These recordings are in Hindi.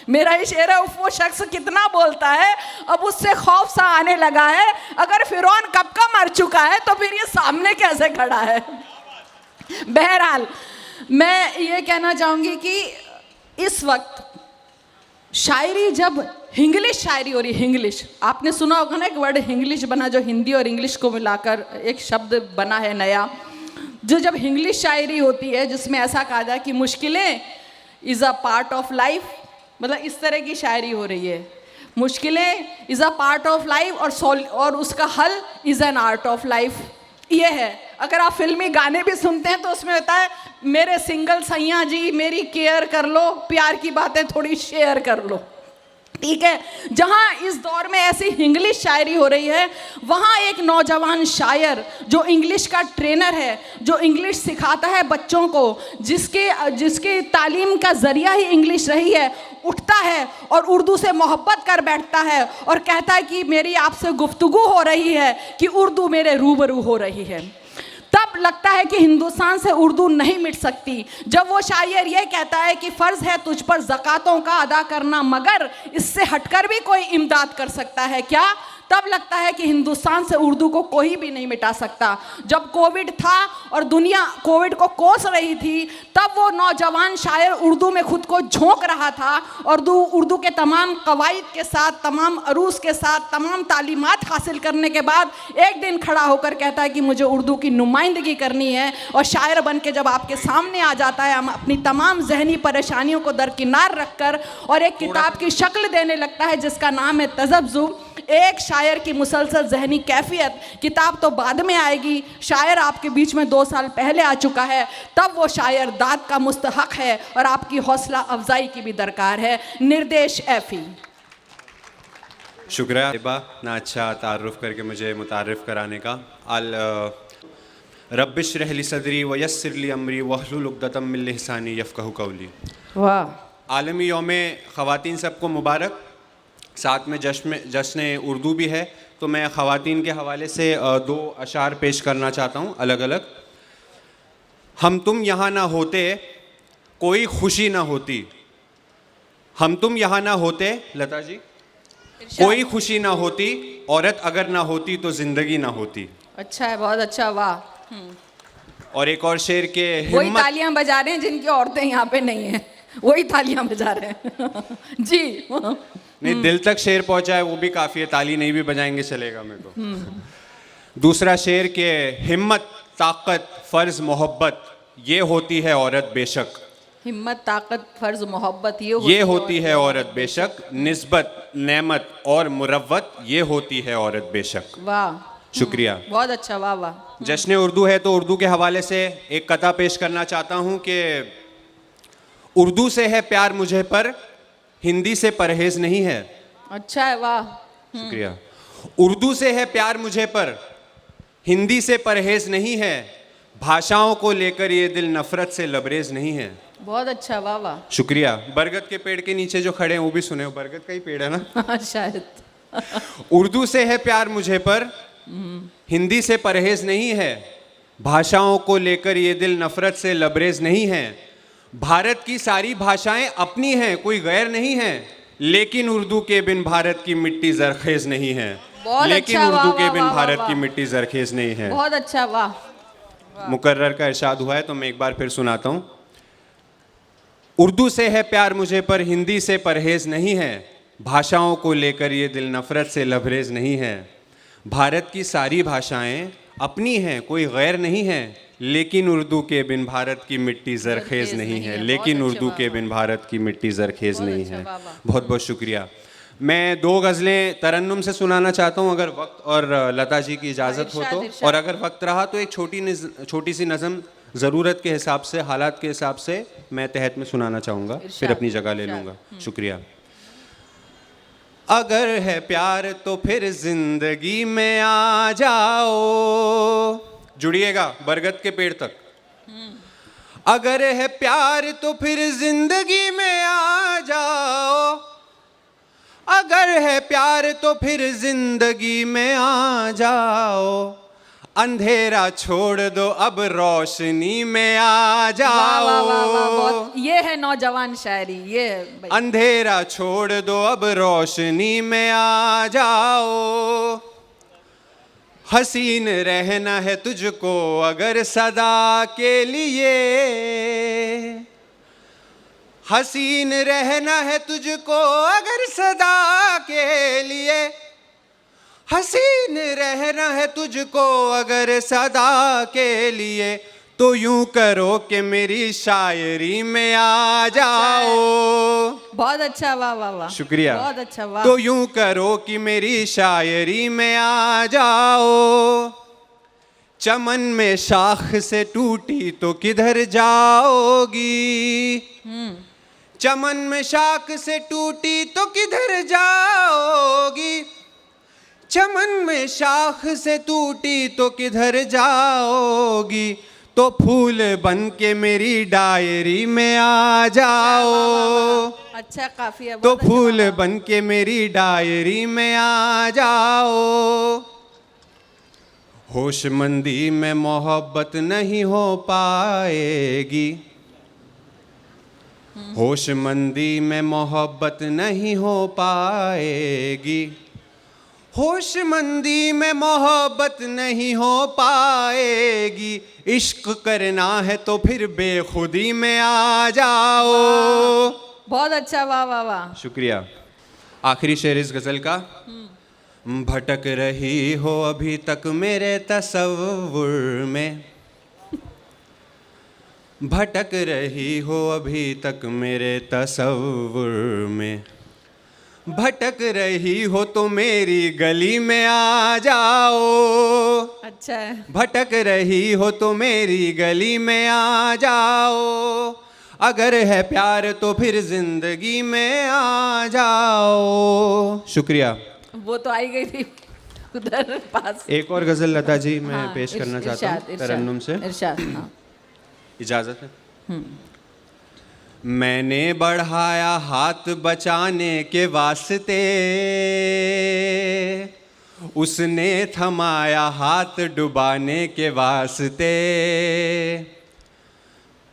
मेरा ही शेर है, वो शख्स कितना बोलता है, अब उससे खौफ सा आने लगा है। अगर फिरौन कब का मर चुका है तो फिर ये सामने कैसे खड़ा है। बहरहाल मैं ये कहना चाहूँगी कि इस वक्त शायरी, जब हिंग्लिश शायरी हो रही, हिंग्लिश, आपने सुना होगा ना एक वर्ड हिंग्लिश बना, जो हिंदी और इंग्लिश को मिलाकर एक शब्द बना है नया, जो जब हिंग्लिश शायरी होती है जिसमें ऐसा कहा जाए कि मुश्किलें is a part of life, मतलब इस तरह की शायरी हो रही है, मुश्किलें is a part of life और उसका हल is an art of life. ये है। अगर आप फिल्मी गाने भी सुनते हैं तो उसमें होता है, मेरे सिंगल सैया जी मेरी केयर कर लो, प्यार की बातें थोड़ी शेयर कर लो। ठीक है, जहाँ इस दौर में ऐसी इंग्लिश शायरी हो रही है, वहाँ एक नौजवान शायर जो इंग्लिश का ट्रेनर है, जो इंग्लिश सिखाता है बच्चों को, जिसके तालीम का ज़रिया ही इंग्लिश रही है, उठता है और उर्दू से मोहब्बत कर बैठता है और कहता है कि मेरी आपसे गुफ्तगू हो रही है कि उर्दू मेरे रूबरू हो रही है। तब लगता है कि हिंदुस्तान से उर्दू नहीं मिट सकती। जब वो शायर ये कहता है कि फ़र्ज़ है तुझ पर ज़कातों का अदा करना, मगर इससे हटकर भी कोई इमदाद कर सकता है क्या, तब लगता है कि हिंदुस्तान से उर्दू को कोई भी नहीं मिटा सकता। जब कोविड था और दुनिया कोविड को कोस रही थी, तब वो नौजवान शायर उर्दू में खुद को झोंक रहा था और उर्दू के तमाम कवायद के साथ, तमाम अरूज के साथ, तमाम तालीमात हासिल करने के बाद एक दिन खड़ा होकर कहता है कि मुझे उर्दू की नुमाइंदगी करनी है। और शायर बन के जब आपके सामने आ जाता है, हम अपनी तमाम जहनी परेशानियों को दरकिनार रख कर और एक किताब की शक्ल देने लगता है जिसका नाम है तज़ब्ज़ुब, एक शायर की मुसलसल जहनी कैफियत। किताब तो बाद में आएगी, शायर आपके बीच में 2 साल पहले आ चुका है, तब वो शायर दाद का मुस्तहक है और आपकी हौसला अफजाई की भी दरकार है। निर्देश ऐफी। शुक्रिया इतना अच्छा तारुफ करके मुझे मुतारिफ़ कराने का। रब्बिश रहली सदरी व यस्सिर ली अमरी वहलुल उक़दतम मिन लिसानी यफ़क़हू क़ौली। वाह। आलमी यौम ख़वातीन सबको मुबारक। साथ में जश्न उर्दू भी है, तो मैं ख़वातीन के हवाले से 2 अशार पेश करना चाहता हूँ अलग अलग। हम तुम यहाँ ना होते कोई खुशी ना होती, हम तुम यहाँ ना होते, लता जी, कोई खुशी ना होती, औरत अगर ना होती तो ज़िंदगी ना होती। अच्छा है, बहुत अच्छा, वाह। और एक और शेर के वही तालियां बजा रहे हैं जिनकी औरतें यहाँ पे नहीं हैं, वही तालियां बजा रहे हैं जी। नहीं, दिल तक शेर पहुंचा है वो भी काफ़ी है, ताली नहीं भी बजाएंगे चलेगा मेरे को। दूसरा शेर के हिम्मत ताकत फ़र्ज़ मोहब्बत ये होती है औरत बेशक, हिम्मत ताकत फ़र्ज़ मोहब्बत ये होती है औरत बेशक, निस्बत नेमत और मुरव्वत ये होती है औरत बेशक। वाह, शुक्रिया, बहुत अच्छा, वाह वाह। जश्न उर्दू है तो उर्दू के हवाले से एक कथा पेश करना चाहता हूँ कि उर्दू से है प्यार मुझे पर हिंदी से परहेज नहीं है। अच्छा है, वाह। शुक्रिया। उर्दू से है प्यार मुझे पर हिंदी से परहेज नहीं है, भाषाओं को लेकर ये दिल नफरत से लबरेज नहीं है। बहुत अच्छा, वाह वाह। शुक्रिया। बरगद के पेड़ के नीचे जो खड़े हैं वो भी सुने हो, बरगद का ही पेड़ है ना शायद। उर्दू से है प्यार मुझे पर हिंदी से परहेज नहीं है, भाषाओं को लेकर ये दिल नफरत से लबरेज नहीं है। भारत की सारी भाषाएं अपनी हैं, कोई गैर नहीं है, लेकिन उर्दू के बिन भारत की मिट्टी जरखेज नहीं है। लेकिन अच्छा, उर्दू के वाह, बिन वाह, भारत वाह, की मिट्टी जरखेज नहीं है। बहुत अच्छा, वाह। मुकर्रर का इरशाद हुआ है तो मैं एक बार फिर सुनाता हूँ। उर्दू से है प्यार मुझे पर हिंदी से परहेज नहीं है, भाषाओं को लेकर ये दिल नफरत से लबरेज नहीं है। भारत की सारी भाषाएं अपनी हैं, कोई गैर नहीं है, लेकिन उर्दू के बिन भारत की मिट्टी जरखेज नहीं है। लेकिन उर्दू के बिन भारत की मिट्टी जरखेज नहीं है। बहुत बहुत शुक्रिया। मैं 2 गज़लें तरन्नुम से सुनाना चाहता हूँ, अगर वक्त और लता जी की इजाज़त हो तो, और अगर वक्त रहा तो एक छोटी सी नज़म ज़रूरत के हिसाब से, हालात के हिसाब से मैं तहत में सुनाना चाहूँगा, फिर अपनी जगह ले लूँगा। शुक्रिया। अगर है प्यार तो फिर जिंदगी में आ जाओ। जुड़िएगा बरगद के पेड़ तक। अगर है प्यार तो फिर जिंदगी में आ जाओ। अगर है प्यार तो फिर जिंदगी में आ जाओ। अंधेरा छोड़ दो अब रोशनी में आ जाओ। वाह वाह वाह वाह, बहुत ये है नौजवान शायरी, ये है भाई। अंधेरा छोड़ दो अब रोशनी में आ जाओ। हसीन रहना है तुझको अगर सदा के लिए। हसीन रहना है तुझको अगर सदा के लिए। हसीन रहना है तुझको अगर सदा के लिए। तो यूं करो कि मेरी शायरी में आ जाओ। बहुत अच्छा, वाह वाह वाह, शुक्रिया। बहुत अच्छा, वाह। तो यूं करो कि मेरी शायरी में आ जाओ। चमन में शाख से टूटी तो किधर जाओगी। चमन में शाख से टूटी तो किधर जाओगी। चमन में शाख से टूटी तो किधर जाओगी। तो फूल बन के मेरी डायरी में आ जाओ। अच्छा काफिया, तो बहुत अच्छा, फूल वाह। बन के मेरी डायरी में आ जाओ। होशमंदी में मोहब्बत नहीं हो पाएगी। होशमंदी में मोहब्बत नहीं हो पाएगी। होशमंदी में मोहब्बत नहीं हो पाएगी। इश्क करना है तो फिर बेखुदी में आ जाओ। बहुत अच्छा, वाह वाह वाह। शुक्रिया। आखिरी शेर इस गजल का। भटक रही हो अभी तक मेरे तसव्वुर में। भटक रही हो अभी तक मेरे तसव्वुर में। भटक रही हो तो मेरी गली में आ जाओ। अच्छा है। भटक रही हो तो मेरी गली में आ जाओ। अगर है प्यार तो फिर जिंदगी में आ जाओ। शुक्रिया। वो तो आई गई थी उधर पास। एक और गजल लता जी मैं हाँ, पेश करना चाहता इरशाद, हूँ इरशाद, तरन्नुम से। इरशाद, हाँ। इजाजत है। मैंने बढ़ाया हाथ बचाने के वास्ते। उसने थमाया हाथ डुबाने के वास्ते।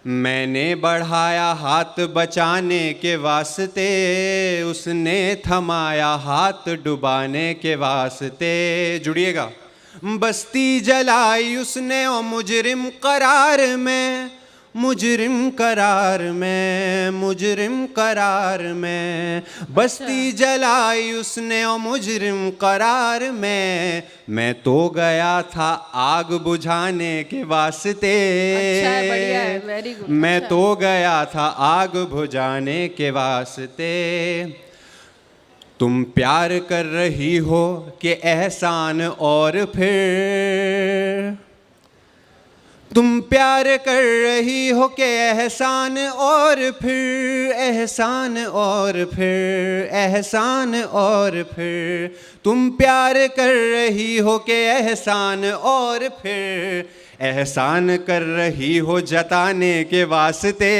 मैंने बढ़ाया हाथ बचाने के वास्ते। उसने थमाया हाथ डुबाने के वास्ते। जुड़िएगा। बस्ती जलाई उसने और मुजरिम करार में। मुजरिम करार में। मुजरिम करार में। बस्ती जलाई उसने और मुजरिम करार में। मैं तो गया था आग बुझाने के वास्ते। अच्छा है, बढ़िया है, वेरी गुड। मैं अच्छा। तो गया था आग बुझाने के वास्ते। तुम प्यार कर रही हो कि एहसान और फिर। तुम प्यार कर रही हो कि एहसान और फिर। एहसान और फिर। एहसान और फिर। तुम प्यार कर रही हो कि एहसान और फिर। एहसान कर रही हो जताने के वास्ते।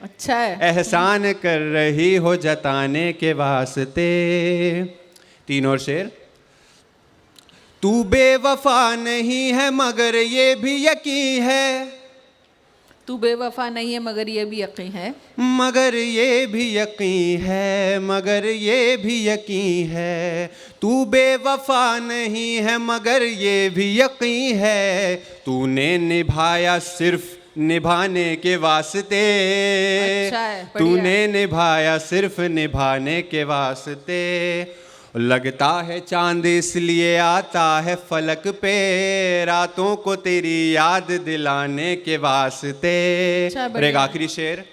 अच्छा है। एहसान कर रही हो जताने के वास्ते। तीन और शेर। तू बेवफा नहीं है मगर ये भी यकीन है। तू बेवफा नहीं है मगर ये भी यकीन है। मगर ये भी यकीन है। मगर ये भी यकीन है। तू बेवफा नहीं है मगर ये भी यकीन है। तूने निभाया सिर्फ निभाने के वास्ते। अच्छा है, बढ़िया। तूने निभाया सिर्फ निभाने के वास्ते। लगता है चांद इसलिए आता है फलक पे। रातों को तेरी याद दिलाने के वास्ते। अच्छा, और एक बढ़िया। आखिरी शेर।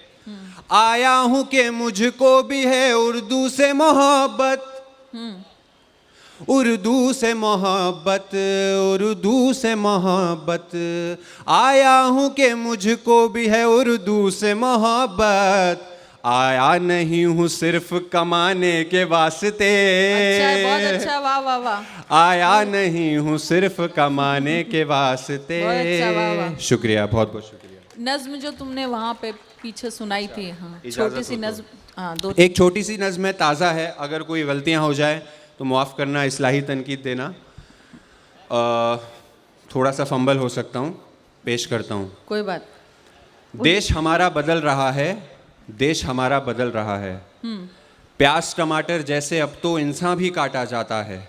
आया हूँ कि मुझको भी है उर्दू से मोहब्बत। उर्दू से मोहब्बत। उर्दू से मोहब्बत। आया हूँ कि मुझको भी है उर्दू से मोहब्बत। आया नहीं हूँ सिर्फ कमाने के वास्ते, अच्छा है, बहुत अच्छा, वाह वाह वाह। आया नहीं हूँ सिर्फ कमाने के वास्ते। बहुत अच्छा, वाह वाह। शुक्रिया, बहुत बहुत शुक्रिया। नज्म जो तुमने वहाँ पे पीछे सुनाई थी, हाँ इजाज़त छोटी सी हो तो। नज्म, हाँ दो एक छोटी सी नज़्म है, ताज़ा है, अगर कोई गलतियाँ हो जाए तो मुआफ़ करना, इस्लाही तनकीद देना। थोड़ा सा फंबल हो सकता हूँ, पेश करता हूँ। कोई बात। देश हमारा बदल रहा है, देश हमारा बदल रहा है। प्याज टमाटर जैसे अब तो इंसान भी काटा जाता है।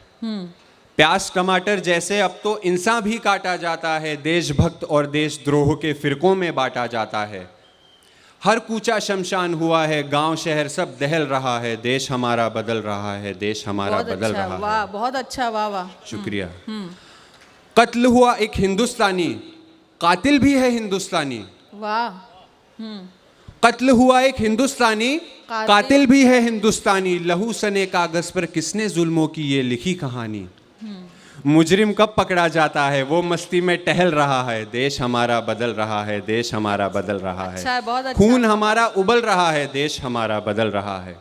प्याज टमाटर जैसे अब तो इंसान भी काटा जाता है। देशभक्त और देशद्रोह के फिरकों में बांटा जाता है। हर कूचा शमशान हुआ है, गांव शहर सब दहल रहा है। देश हमारा बदल रहा है, देश हमारा बहुत बदल अच्छा, रहा वाह है। बहुत अच्छा, वाह वाह। शुक्रिया। कत्ल हुआ एक हिंदुस्तानी, कातिल भी है हिंदुस्तानी। वाह। कत्ल हुआ एक हिंदुस्तानी, कातिल भी है हिंदुस्तानी। लहू सने कागज पर किसने जुल्मों की ये लिखी कहानी। मुजरिम कब पकड़ा जाता है, वो मस्ती में टहल रहा है। देश हमारा बदल रहा है, देश हमारा बदल रहा अच्छा है, बहुत अच्छा। खून हमारा उबल रहा है, देश हमारा बदल रहा है।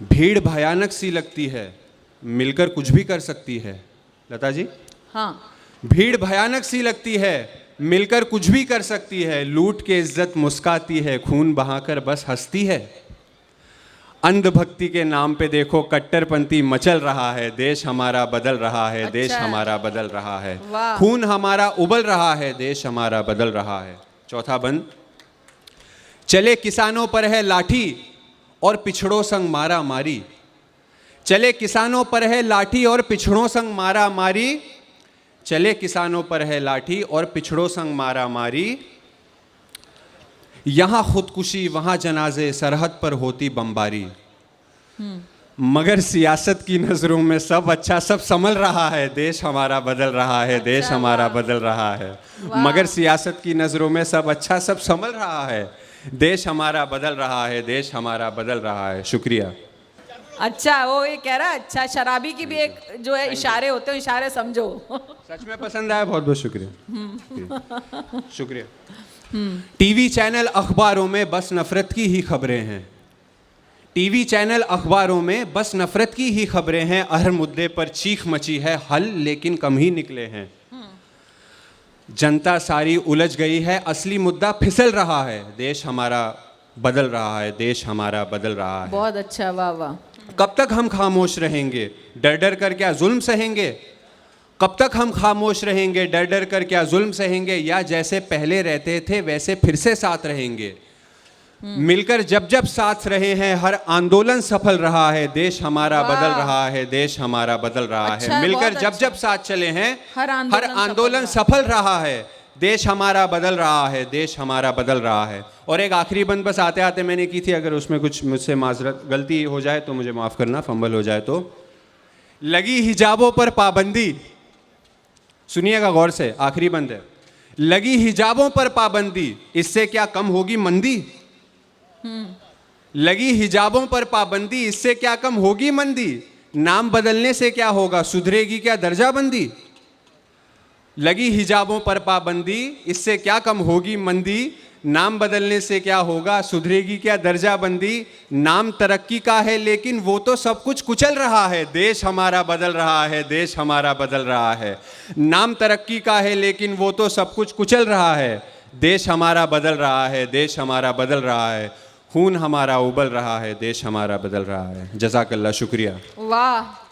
भीड़ भयानक सी लगती है, मिलकर कुछ भी कर सकती है। लता जी, हाँ भीड़ भयानक सी लगती है, मिलकर कुछ भी कर सकती है। लूट के इज्जत मुस्काती है, खून बहाकर बस हंसती है। अंधभक्ति के नाम पे देखो कट्टरपंथी मचल रहा है। देश हमारा बदल रहा है, देश अच्छा। हमारा बदल रहा है। वाह। खून हमारा उबल रहा है, देश हमारा बदल रहा है। चौथा बंद। चले किसानों पर है लाठी और पिछड़ों संग मारा मारी। चले किसानों पर है लाठी और पिछड़ों संग मारा मारी। चले किसानों पर है लाठी और पिछड़ों संग मारा मारी। यहाँ खुदकुशी वहाँ जनाजे, सरहद पर होती बमबारी। मगर सियासत की नज़रों में सब अच्छा, सब संभल रहा है। देश हमारा बदल रहा है, देश अच्छा, हमारा वाह। बदल रहा है। वाह। मगर सियासत की नज़रों में सब अच्छा, सब संभल रहा है। देश हमारा बदल रहा है, देश हमारा बदल रहा है। शुक्रिया। अच्छा, वो ये कह रहा है, अच्छा शराबी की भी एक जो है इशारे होते हैं, इशारे समझो। सच में पसंद आया, बहुत बहुत शुक्रिया। शुक्रिया। टीवी चैनल अखबारों में बस नफरत की ही खबरें हैं। टीवी चैनल अखबारों में बस नफरत की ही खबरें हैं। हर मुद्दे पर चीख मची है, हल लेकिन कम ही निकले हैं। जनता सारी उलझ गई है, असली मुद्दा फिसल रहा है। देश हमारा बदल रहा है, देश हमारा बदल रहा है। बहुत अच्छा, वाह वाह। कब तक हम खामोश रहेंगे, डर डर कर क्या जुल्म सहेंगे। कब तक हम खामोश रहेंगे, डर डर कर क्या जुल्म सहेंगे। या जैसे पहले रहते थे वैसे फिर से साथ रहेंगे। मिलकर जब जब साथ रहे हैं, हर आंदोलन सफल रहा है। देश हमारा वाह। बदल रहा है, देश हमारा बदल रहा अच्छा है। है, मिलकर बहुत जब अच्छा। जब साथ चले हैं, हर हर आंदोलन सफल रहा है। देश हमारा बदल रहा है, देश हमारा बदल रहा है। और एक आखिरी बंद बस आते आते मैंने की थी, अगर उसमें कुछ मुझसे माजरत गलती हो जाए तो मुझे माफ़ करना, फंबल हो जाए तो। लगी हिजाबों पर पाबंदी, सुनिएगा गौर से, आखिरी बंद है। लगी हिजाबों पर पाबंदी, इससे क्या कम होगी मंदी। लगी हिजाबों पर पाबंदी, इससे क्या कम होगी मंदी। नाम बदलने से क्या होगा, सुधरेगी क्या दर्जाबंदी। लगी हिजाबों पर पाबंदी, इससे क्या कम होगी मंदी। नाम बदलने से क्या होगा, सुधरेगी क्या दर्जाबंदी। नाम तरक्की का है लेकिन वो तो सब कुछ कुचल रहा है। देश हमारा बदल रहा है, देश हमारा बदल रहा है। नाम तरक्की का है लेकिन वो तो सब कुछ कुचल रहा है। देश हमारा बदल रहा है, देश हमारा बदल रहा है। खून हमारा उबल रहा है, देश हमारा बदल रहा है। जज़ाकल्लाह, शुक्रिया। वाह।